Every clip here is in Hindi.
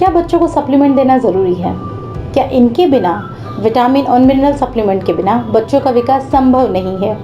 क्या बच्चों को सप्लीमेंट देना ज़रूरी है? क्या इनके बिना, विटामिन और मिनरल सप्लीमेंट के बिना बच्चों का विकास संभव नहीं है?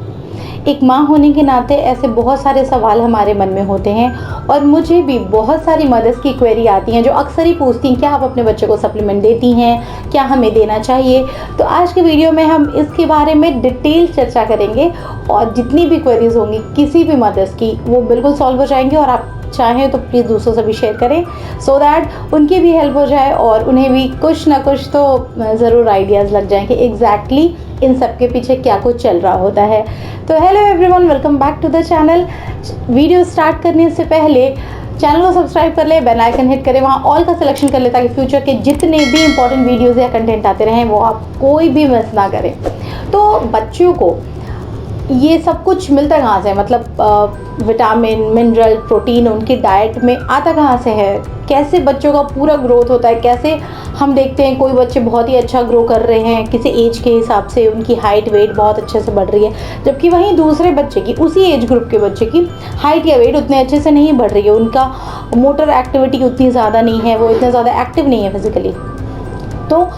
एक माँ होने के नाते ऐसे बहुत सारे सवाल हमारे मन में होते हैं और मुझे भी बहुत सारी मदर्स की क्वेरी आती हैं जो अक्सर ही पूछती हैं, क्या आप अपने बच्चे को सप्लीमेंट देती हैं, क्या हमें देना चाहिए? तो आज के वीडियो में हम इसके बारे में डिटेल चर्चा करेंगे और जितनी भी क्वेरीज होंगी किसी भी मदर्स की, वो बिल्कुल सॉल्व हो जाएंगी। और आप चाहें तो प्लीज़ दूसरों से भी शेयर करें सो दैट उनकी भी हेल्प हो जाए और उन्हें भी कुछ ना कुछ तो ज़रूर आइडियाज़ लग जाएं कि एग्जैक्टली इन सब के पीछे क्या कुछ चल रहा होता है। तो hello everyone, welcome back to the channel. Video start करने से पहले चैनल को सब्सक्राइब कर ले, बेल आइकन हिट करें, वहाँ ऑल का सिलेक्शन कर ले ताकि फ्यूचर के जितने भी इंपॉर्टेंट वीडियोज़ या कंटेंट आते रहें वो आप कोई भी मिस ना करें। तो बच्चों को ये सब कुछ मिलता कहाँ से है? मतलब विटामिन, मिनरल, प्रोटीन उनकी डाइट में आता कहाँ से है? कैसे बच्चों का पूरा ग्रोथ होता है? कैसे हम देखते हैं कोई बच्चे बहुत ही अच्छा ग्रो कर रहे हैं किसी एज के हिसाब से, उनकी हाइट वेट बहुत अच्छे से बढ़ रही है, जबकि वहीं दूसरे बच्चे की, उसी एज ग्रुप के बच्चे की हाइट या वेट उतने अच्छे से नहीं बढ़ रही है, उनका मोटर एक्टिविटी उतनी ज़्यादा नहीं है, वो इतना ज़्यादा एक्टिव नहीं है फिजिकली। तो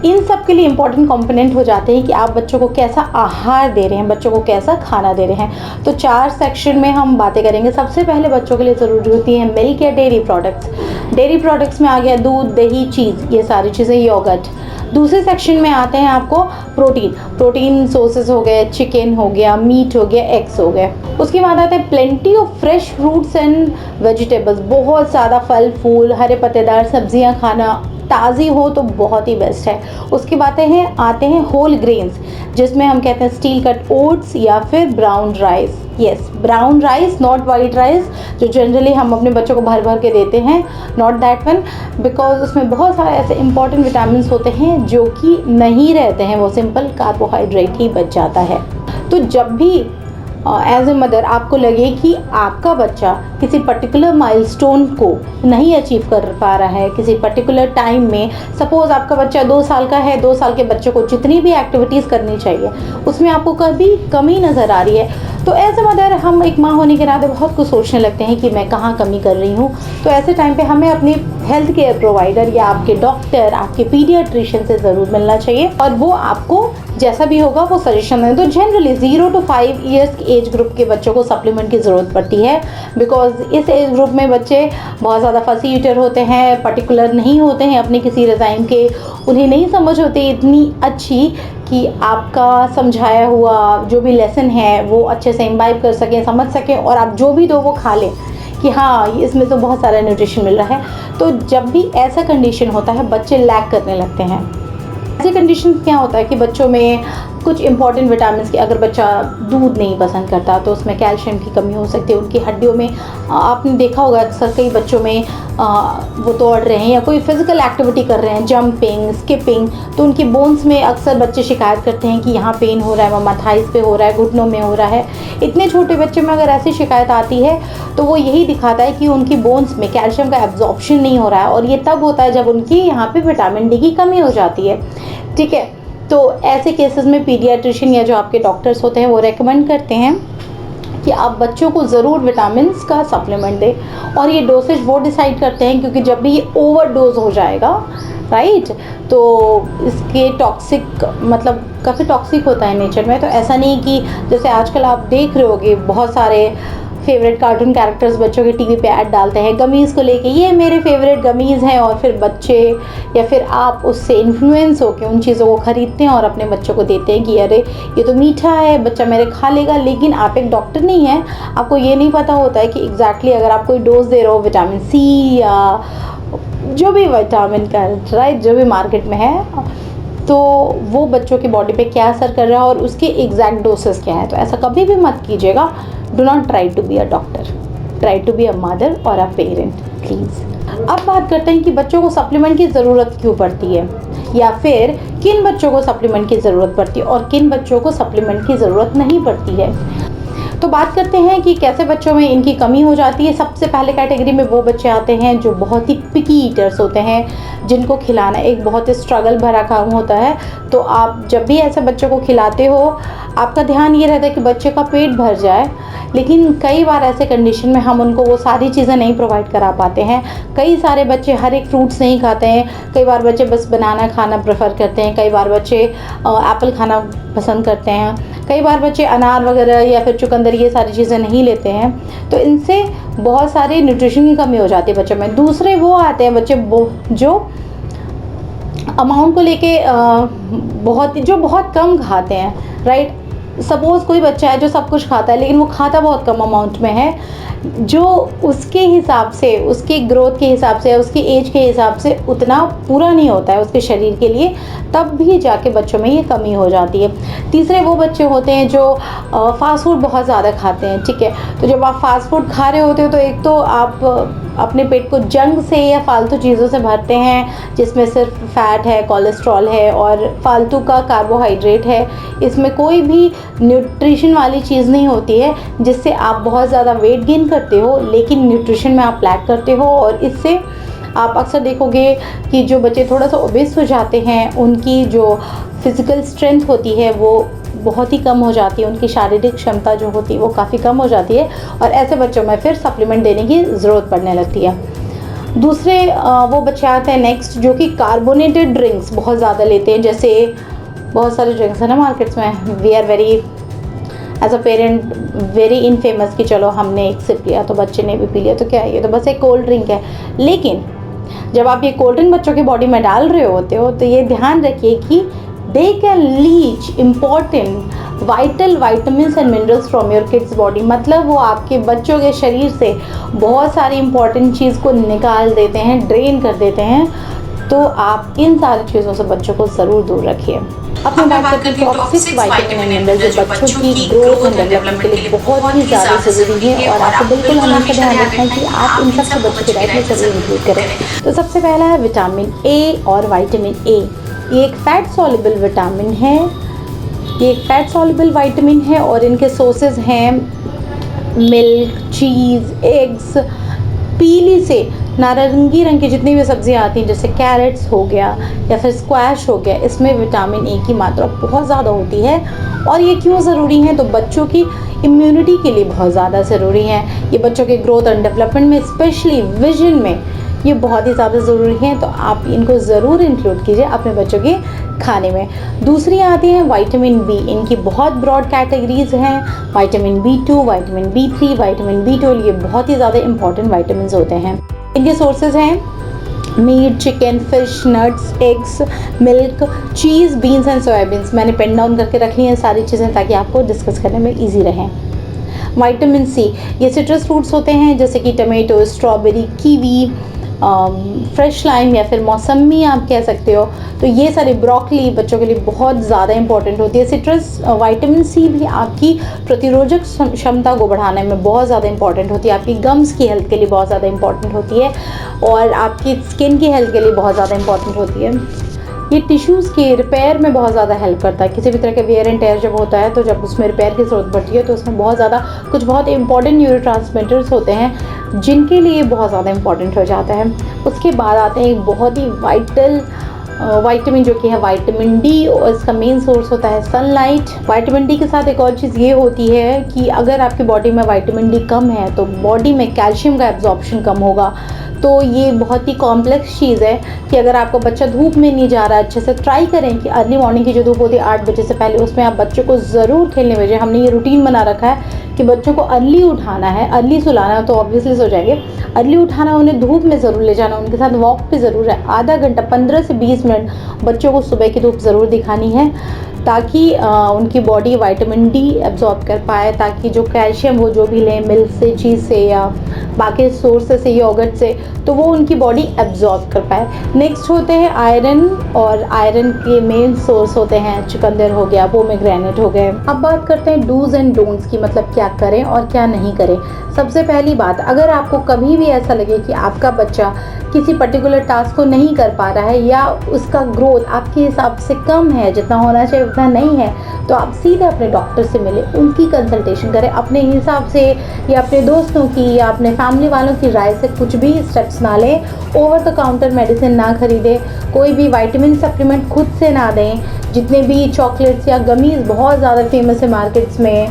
इन सब के लिए इम्पॉर्टेंट कंपोनेंट हो जाते हैं कि आप बच्चों को कैसा आहार दे रहे हैं, बच्चों को कैसा खाना दे रहे हैं। तो 4 सेक्शन में हम बातें करेंगे। सबसे पहले बच्चों के लिए ज़रूरी होती है मिल्क या डेयरी प्रोडक्ट्स। डेयरी प्रोडक्ट्स में आ गया दूध, दही, चीज़, ये सारी चीज़ें, योगर्ट। दूसरे सेक्शन में आते हैं आपको प्रोटीन सोर्सेज हो गए, चिकन हो गया, मीट हो गया, एग्स हो गए। उसके बाद आते हैं plenty of fresh fruits and vegetables, बहुत ज़्यादा फल फूल, हरे पत्तेदार सब्जियां खाना, ताज़ी हो तो बहुत ही बेस्ट है। उसके बाद आते हैं होल ग्रेन्स, जिसमें हम कहते हैं स्टील कट ओट्स या फिर brown rice. Yes, brown rice, not white rice, जो जनरली हम अपने बच्चों को भर भर के देते हैं, नॉट दैट वन, बिकॉज उसमें बहुत सारे ऐसे इंपॉर्टेंट विटामिन होते हैं जो कि नहीं रहते हैं, वो सिंपल कार्बोहाइड्रेट ही बच जाता है। तो जब भी एज ए मदर आपको लगे कि आपका बच्चा किसी पर्टिकुलर माइलस्टोन को नहीं अचीव कर पा रहा है किसी पर्टिकुलर टाइम में, सपोज़ आपका बच्चा 2 साल का है, 2 साल के बच्चे को जितनी भी एक्टिविटीज़ करनी चाहिए उसमें आपको कभी कमी नज़र आ रही है, तो एज ए मदर हम एक माँ होने के नाते बहुत कुछ सोचने लगते हैं कि मैं कहाँ कमी कर रही हूँ। तो ऐसे टाइम पे हमें अपनी हेल्थ केयर प्रोवाइडर या आपके डॉक्टर, आपके पीडियाट्रिशियन से ज़रूर मिलना चाहिए और वो आपको जैसा भी होगा वो सजेशन दें। तो generally 0 to 5 years age group के बच्चों को सप्लीमेंट की ज़रूरत पड़ती है, बिकॉज इस एज ग्रुप में बच्चे बहुत ज़्यादा फसी ईटर होते हैं, पर्टिकुलर नहीं होते हैं अपने किसी रज़ाइम के, उन्हें नहीं समझ होती इतनी अच्छी कि आपका समझाया हुआ जो भी लेसन है वो अच्छे से इम्बाइब कर सकें, समझ सकें और आप जो भी दो वो खा लें कि हाँ इसमें तो बहुत सारा न्यूट्रिशन मिल रहा है। तो जब भी ऐसा कंडीशन होता है बच्चे लैक करने लगते हैं। ऐसी कंडीशन क्या होता है कि बच्चों में कुछ इंपॉर्टेंट विटामिन की, अगर बच्चा दूध नहीं पसंद करता तो उसमें कैल्शियम की कमी हो सकती है, उनकी हड्डियों में, आपने देखा होगा अक्सर कई बच्चों में वो दौड़ रहे हैं या कोई फिजिकल एक्टिविटी कर रहे हैं, जंपिंग, स्किपिंग, तो उनकी बोन्स में अक्सर बच्चे शिकायत करते हैं कि यहाँ पेन हो रहा है, मम्मा थाइस पे हो रहा है, घुटनों में हो रहा है। इतने छोटे बच्चे में अगर ऐसी शिकायत आती है तो वो यही दिखाता है कि उनकी बोन्स में कैल्शियम का एब्जॉर्प्शन नहीं हो रहा है और ये तब होता है जब उनकी यहाँ पे विटामिन डी की कमी हो जाती है। ठीक है, तो ऐसे केसेस में पीडियाट्रिशियन या जो आपके डॉक्टर्स होते हैं वो रेकमेंड करते हैं कि आप बच्चों को ज़रूर विटामिन्स का सप्लीमेंट दें और ये डोसेज वो डिसाइड करते हैं, क्योंकि जब भी ये ओवरडोज हो जाएगा, राइट, तो इसके टॉक्सिक, मतलब काफ़ी टॉक्सिक होता है नेचर में। तो ऐसा नहीं कि जैसे आजकल आप देख रहे होगे बहुत सारे फेवरेट कार्टून कैरेक्टर्स बच्चों के टीवी पे ऐड डालते हैं गमीज़ को लेके, ये मेरे फेवरेट गमीज़ हैं, और फिर बच्चे या फिर आप उससे इन्फ्लुएंस होकर उन चीज़ों को ख़रीदते हैं और अपने बच्चों को देते हैं कि अरे ये तो मीठा है, बच्चा मेरे खा लेगा। लेकिन आप एक डॉक्टर नहीं हैं, आपको ये नहीं पता होता है कि एग्जैक्टली अगर आप कोई डोज दे रहे हो विटामिन सी या जो भी विटामिन का, राइट, जो भी मार्केट में है, तो वो बच्चों की बॉडी पे क्या असर कर रहा है और उसके एग्जैक्ट डोसेस क्या है। तो ऐसा कभी भी मत कीजिएगा। Do not try to be a doctor, try to be a mother और अ पेरेंट प्लीज़। अब बात करते हैं कि बच्चों को सप्लीमेंट की ज़रूरत क्यों पड़ती है, या फिर किन बच्चों को सप्लीमेंट की ज़रूरत पड़ती है और किन बच्चों को सप्लीमेंट की ज़रूरत नहीं पड़ती है। तो बात करते हैं कि कैसे बच्चों में इनकी कमी हो जाती है। सबसे पहले कैटेगरी में वो बच्चे आते हैं जो बहुत ही पिकी ईटर्स होते हैं, जिनको खिलाना एक बहुत ही स्ट्रगल भरा काम होता है। तो आप जब भी ऐसे बच्चों को खिलाते हो, आपका ध्यान ये रहता है कि बच्चे का पेट भर जाए, लेकिन कई बार ऐसे कंडीशन में हम उनको वो सारी चीज़ें नहीं प्रोवाइड करा पाते हैं। कई सारे बच्चे हर एक फ्रूट्स नहीं खाते हैं, कई बार बच्चे बस बनाना खाना प्रेफर करते हैं, कई बार बच्चे एप्पल खाना पसंद करते हैं, कई बार बच्चे अनार वगैरह या फिर चुकंदर ये सारी चीज़ें नहीं लेते हैं। तो इनसे बहुत सारे न्यूट्रिशन की कमी हो जाती है बच्चों में। दूसरे वो आते हैं बच्चे जो अमाउंट को लेके बहुत कम खाते हैं, राइट। सपोज़ कोई बच्चा है जो सब कुछ खाता है, लेकिन वो खाता बहुत कम अमाउंट में है, जो उसके हिसाब से, उसके ग्रोथ के हिसाब से, उसकी एज के हिसाब से उतना पूरा नहीं होता है उसके शरीर के लिए, तब भी जाके बच्चों में ये कमी हो जाती है। तीसरे वो बच्चे होते हैं जो फ़ास्ट फूड बहुत ज़्यादा खाते हैं, ठीक है। तो जब आप फ़ास्ट फूड खा रहे होते हो तो एक तो आप अपने पेट को जंक से या फालतू चीज़ों से भरते हैं, जिसमें सिर्फ फैट है, कोलेस्ट्रॉल है और फालतू का कार्बोहाइड्रेट है। इसमें कोई भी न्यूट्रिशन वाली चीज़ नहीं होती है, जिससे आप बहुत ज़्यादा वेट गेन करते हो, लेकिन न्यूट्रिशन में आप लैक करते हो। और इससे आप अक्सर देखोगे कि जो बच्चे थोड़ा सा ओबेस हो जाते हैं, उनकी जो फिज़िकल स्ट्रेंथ होती है वो बहुत ही कम हो जाती है, उनकी शारीरिक क्षमता जो होती है वो काफ़ी कम हो जाती है, और ऐसे बच्चों में फिर सप्लीमेंट देने की ज़रूरत पड़ने लगती है। दूसरे वो बच्चे आते हैं नेक्स्ट जो कि कार्बोनेटेड ड्रिंक्स बहुत ज़्यादा लेते हैं। जैसे बहुत सारे ड्रिंक्स हैं ना मार्केट्स में, we are very as a parent very infamous कि चलो हमने एक सिप लिया तो बच्चे ने भी पी लिया, तो क्या है, ये तो बस एक कोल्ड ड्रिंक है। लेकिन जब आप ये कोल्ड ड्रिंक बच्चों की बॉडी में डाल रहे होते हो तो ये ध्यान रखिए कि they can leach important vital vitamins and minerals from your kids body। मतलब वो आपके बच्चों के शरीर से बहुत सारी इंपॉर्टेंट चीज़ को निकाल देते हैं, ड्रेन कर देते हैं। तो आप इन सारी चीज़ों से बच्चों को ज़रूर दूर रखिए। अब मैं बात करती हूँ टॉक्सिक विटामिन एंड मिनरल जो बच्चों की ग्रोथ एंड डेवलपमेंट के लिए बहुत ही ज़्यादा ज़रूरी है, और आपको बिल्कुल हमेशा ध्यान रखना है कि आप इन सब को बच्चों की डाइट में ज़रूर इंक्लूड करें। तो सबसे पहला है विटामिन ए और विटामिन ए। ये एक फैट सॉल्युबल विटामिन है, ये एक फैट सॉल्युबल विटामिन है, और इनके सोर्सेज हैं मिल्क, चीज़, एग्स, पीली से नारंगी रंग की जितनी भी सब्जियां आती हैं, जैसे कैरेट्स हो गया या फिर स्क्वैश हो गया, इसमें विटामिन ए की मात्रा बहुत ज़्यादा होती है। और ये क्यों ज़रूरी है, तो बच्चों की इम्यूनिटी के लिए बहुत ज़्यादा ज़रूरी है। ये बच्चों के ग्रोथ एंड डेवलपमेंट में, स्पेशली विजन में ये बहुत ही ज़्यादा ज़रूरी है। तो आप इनको ज़रूर इंक्लूड कीजिए अपने बच्चों के खाने में। दूसरी आती है विटामिन बी। इनकी बहुत ब्रॉड कैटेगरीज हैं, vitamin B2, vitamin B3, vitamin B12, ये बहुत ही ज़्यादा इंपॉर्टेंट विटामिन होते हैं। इनके सोर्सेज हैं meat, chicken, fish, nuts, eggs, milk, cheese, beans and soybeans. मैंने पेन डाउन करके रखी हैं सारी चीज़ें ताकि आपको डिस्कस करने में ईजी रहें। विटामिन सी, ये सिट्रस फ्रूट्स होते हैं जैसे कि tomato, strawberry, kiwi, fresh lime या फिर मौसमी आप कह सकते हो। तो ये सारे, ब्रोकली बच्चों के लिए बहुत ज़्यादा इंपॉर्टेंट होती है। सिट्रस विटामिन सी भी आपकी प्रतिरोधक क्षमता को बढ़ाने में बहुत ज़्यादा इंपॉर्टेंट होती है, आपकी गम्स की हेल्थ के लिए बहुत ज़्यादा इंपॉर्टेंट होती है, और आपकी स्किन की हेल्थ के लिए बहुत ज़्यादा इंपॉर्टेंट होती है। ये टिश्यूज़ के रिपेयर में बहुत ज़्यादा हेल्प करता है। किसी भी तरह के वेयर एंड टेयर जब होता है तो जब उसमें रिपेयर की ज़रूरत पड़ती है तो उसमें बहुत ज़्यादा कुछ बहुत इंपॉर्टेंट न्यूरोट्रांसमीटर्स होते हैं जिनके लिए बहुत ज़्यादा इंपॉर्टेंट हो जाता है। उसके बाद आते हैं एक बहुत ही वाइटल विटामिन जो कि है विटामिन डी, और इसका मेन सोर्स होता है सनलाइट। विटामिन डी के साथ एक और चीज़ ये होती है कि अगर आपकी बॉडी में विटामिन डी कम है तो बॉडी में कैल्शियम का एब्जॉर्प्शन कम होगा। तो ये बहुत ही कॉम्प्लेक्स चीज़ है कि अगर आपका बच्चा धूप में नहीं जा रहा है, अच्छे से ट्राई करें कि अर्ली मॉर्निंग की जो धूप होती है 8 बजे से पहले, उसमें आप बच्चों को ज़रूर खेलने भेजें। हमने ये रूटीन बना रखा है कि बच्चों को अर्ली उठाना है, अर्ली सुलाना है तो ऑब्वियसली सो जाएंगे, अर्ली उठाना, उन्हें धूप में ज़रूर ले जाना, उनके साथ वॉक पे ज़रूर है, आधा घंटा 15 से 20 मिनट बच्चों को सुबह की धूप ज़रूर दिखानी है ताकि उनकी बॉडी विटामिन डी एब्जॉर्ब कर पाए, ताकि जो कैल्शियम वो जो भी लें मिल्क से, चीज़ से या बाकी सोर्सेस से, योगर्ट से, तो वो उनकी बॉडी एब्जॉर्ब कर पाए। नेक्स्ट होते हैं आयरन, और आयरन के मेन सोर्स होते हैं चुकंदर हो गया, पोमेग्रेनेट हो गए। अब बात करते हैं डूज एंड डोंट्स की, मतलब क्या करें और क्या नहीं करें। सबसे पहली बात, अगर आपको कभी भी ऐसा लगे कि आपका बच्चा किसी पर्टिकुलर टास्क को नहीं कर पा रहा है या उसका ग्रोथ आपके हिसाब से कम है, जितना होना चाहिए आवश्यकता नहीं है तो आप सीधे अपने डॉक्टर से मिलें, उनकी कंसल्टेशन करें। अपने हिसाब से या अपने दोस्तों की या अपने फैमिली वालों की राय से कुछ भी स्टेप्स ना लें। ओवर द काउंटर मेडिसिन ना खरीदें, कोई भी विटामिन सप्लीमेंट खुद से ना दें। जितने भी चॉकलेट्स या गमीज़ बहुत ज़्यादा फेमस है मार्केट्स में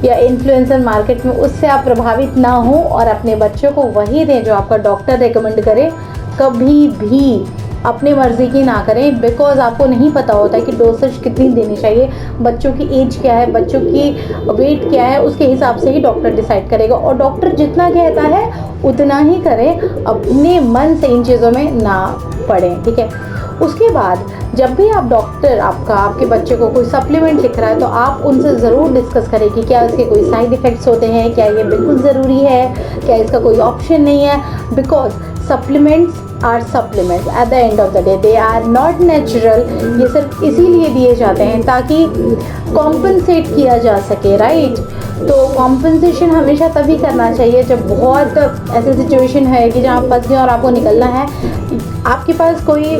या इन्फ्लुएंसर मार्केट में, उससे आप प्रभावित ना हो और अपने बच्चों को वही दें जो आपका डॉक्टर रेकमेंड करे। कभी भी अपनी मर्ज़ी की ना करें, बिकॉज़ आपको नहीं पता होता है कि डोसेज कितनी देनी चाहिए। बच्चों की एज क्या है, बच्चों की वेट क्या है, उसके हिसाब से ही डॉक्टर डिसाइड करेगा और डॉक्टर जितना कहता है उतना ही करें, अपने मन से इन चीज़ों में ना पड़ें, ठीक है। उसके बाद जब भी आप डॉक्टर आपके बच्चे को कोई सप्लीमेंट लिख रहा है तो आप उनसे ज़रूर डिस्कस करें कि क्या इसके कोई साइड इफ़ेक्ट्स होते हैं, क्या ये बिल्कुल ज़रूरी है, क्या इसका कोई ऑप्शन नहीं है। Because supplements are supplements at the end of the day, they are not natural. ये सिर्फ इसीलिए दिए जाते हैं ताकि कॉम्पनसेट किया जा सके, राइट। तो कॉम्पनसेशन हमेशा तभी करना चाहिए जब बहुत ऐसी सिचुएशन है कि जहाँ फंस गए और आपको निकलना है, आपके पास कोई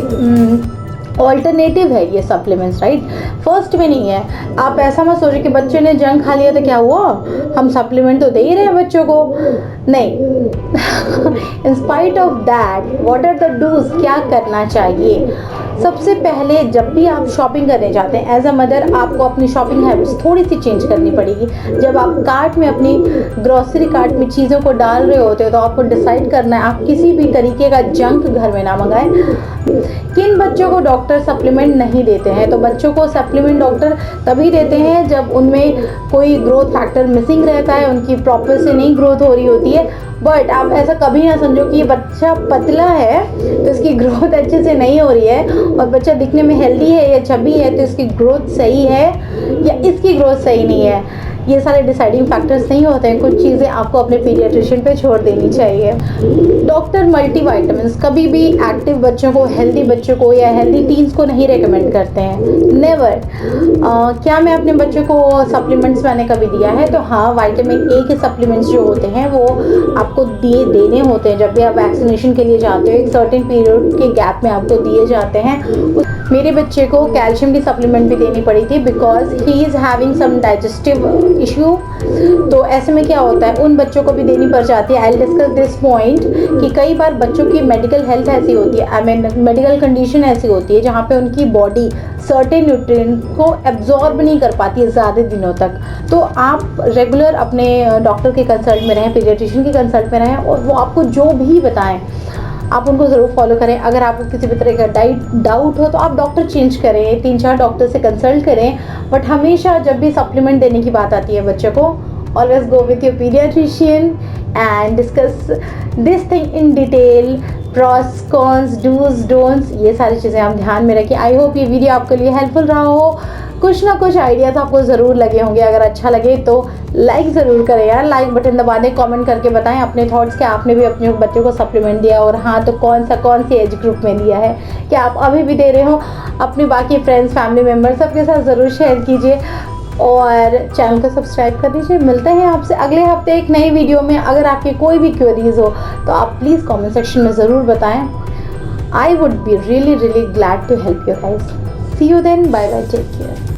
ऑल्टरनेटिव है ये सप्लीमेंट्स, राइट। फर्स्ट में नहीं है। आप ऐसा मत सोचिए कि बच्चे ने जंक खा लिया तो क्या हुआ, हम सप्लीमेंट तो दे ही रहे हैं बच्चों को, नहीं। In spite of that what are the dos, क्या करना चाहिए। सबसे पहले जब भी आप शॉपिंग करने जाते हैं, एज अ मदर आपको अपनी शॉपिंग हैबिट्स थोड़ी सी चेंज करनी पड़ेगी। जब आप कार्ट में अपनी ग्रॉसरी कार्ट में चीज़ों को डाल रहे होते हो तो आपको डिसाइड करना है आप किसी भी तरीके का जंक घर में ना मंगाएं। किन बच्चों को डॉक्टर सप्लीमेंट नहीं देते हैं, तो बच्चों को सप्लीमेंट डॉक्टर तभी देते हैं जब उनमें कोई ग्रोथ फैक्टर मिसिंग रहता है, उनकी प्रॉपर से नहीं ग्रोथ हो रही होती है। बट आप ऐसा कभी ना समझो कि ये बच्चा पतला है तो इसकी ग्रोथ अच्छे से नहीं हो रही है, और बच्चा दिखने में हेल्दी है या चबी है तो इसकी ग्रोथ सही है या इसकी ग्रोथ सही नहीं है। ये सारे डिसाइडिंग फैक्टर्स नहीं होते हैं। कुछ चीज़ें आपको अपने पीडियाट्रिशियन पे छोड़ देनी चाहिए। डॉक्टर मल्टीविटामिन्स कभी भी एक्टिव बच्चों को, हेल्दी बच्चों को या हेल्दी टीन्स को नहीं रेकमेंड करते हैं, नेवर। क्या मैं अपने बच्चों को सप्लीमेंट्स मैंने कभी दिया है, तो हाँ, विटामिन ए के सप्लीमेंट्स जो होते हैं वो आपको देने होते हैं जब भी आप वैक्सीनेशन के लिए जाते हो। एक सर्टेन पीरियड के गैप में आपको दिए जाते हैं। मेरे बच्चे को कैल्शियम की सप्लीमेंट भी देनी पड़ी थी because he is having some digestive issue. तो ऐसे में क्या होता है, उन बच्चों को भी देनी पड़ जाती है। I will discuss this point कि कई बार बच्चों की मेडिकल हेल्थ ऐसी होती है, मेडिकल कंडीशन ऐसी होती है जहाँ पे उनकी बॉडी सर्टेन न्यूट्रिएंट को एब्जॉर्ब नहीं कर पाती है ज़्यादा दिनों तक। तो आप रेगुलर अपने डॉक्टर के कंसल्ट में रहें, पीडियाट्रिशियन के कंसल्ट में रहें, और वो आपको जो भी बताएं आप उनको ज़रूर फॉलो करें। अगर आपको किसी भी तरह का डाउट हो तो आप डॉक्टर चेंज करें, 3-4 डॉक्टर से कंसल्ट करें। बट हमेशा जब भी सप्लीमेंट देने की बात आती है बच्चों को, always go with your paediatrician and discuss this thing in detail, pros cons, dos don'ts, ये सारी चीज़ें आप ध्यान में रखिए। आई होप ये वीडियो आपके लिए हेल्पफुल रहा हो। कुछ ना कुछ आइडियाज़ आपको ज़रूर लगे होंगे। अगर अच्छा लगे तो लाइक ज़रूर करें यार, लाइक बटन दबा दें, कमेंट करके बताएं अपने थॉट्स कि आपने भी अपने बच्चों को सप्लीमेंट दिया, और हाँ तो कौन सी एज ग्रुप में दिया है, क्या आप अभी भी दे रहे हो। अपने बाकी फ्रेंड्स, फैमिली मेम्बर सबके साथ ज़रूर शेयर कीजिए और चैनल को सब्सक्राइब कर दीजिए। मिलते हैं आपसे अगले हफ्ते एक नई वीडियो में। अगर आपकी कोई भी क्वेरीज हो तो आप प्लीज़ कमेंट सेक्शन में ज़रूर बताएं। I would be really glad to help you guys. See you then, bye bye, take care.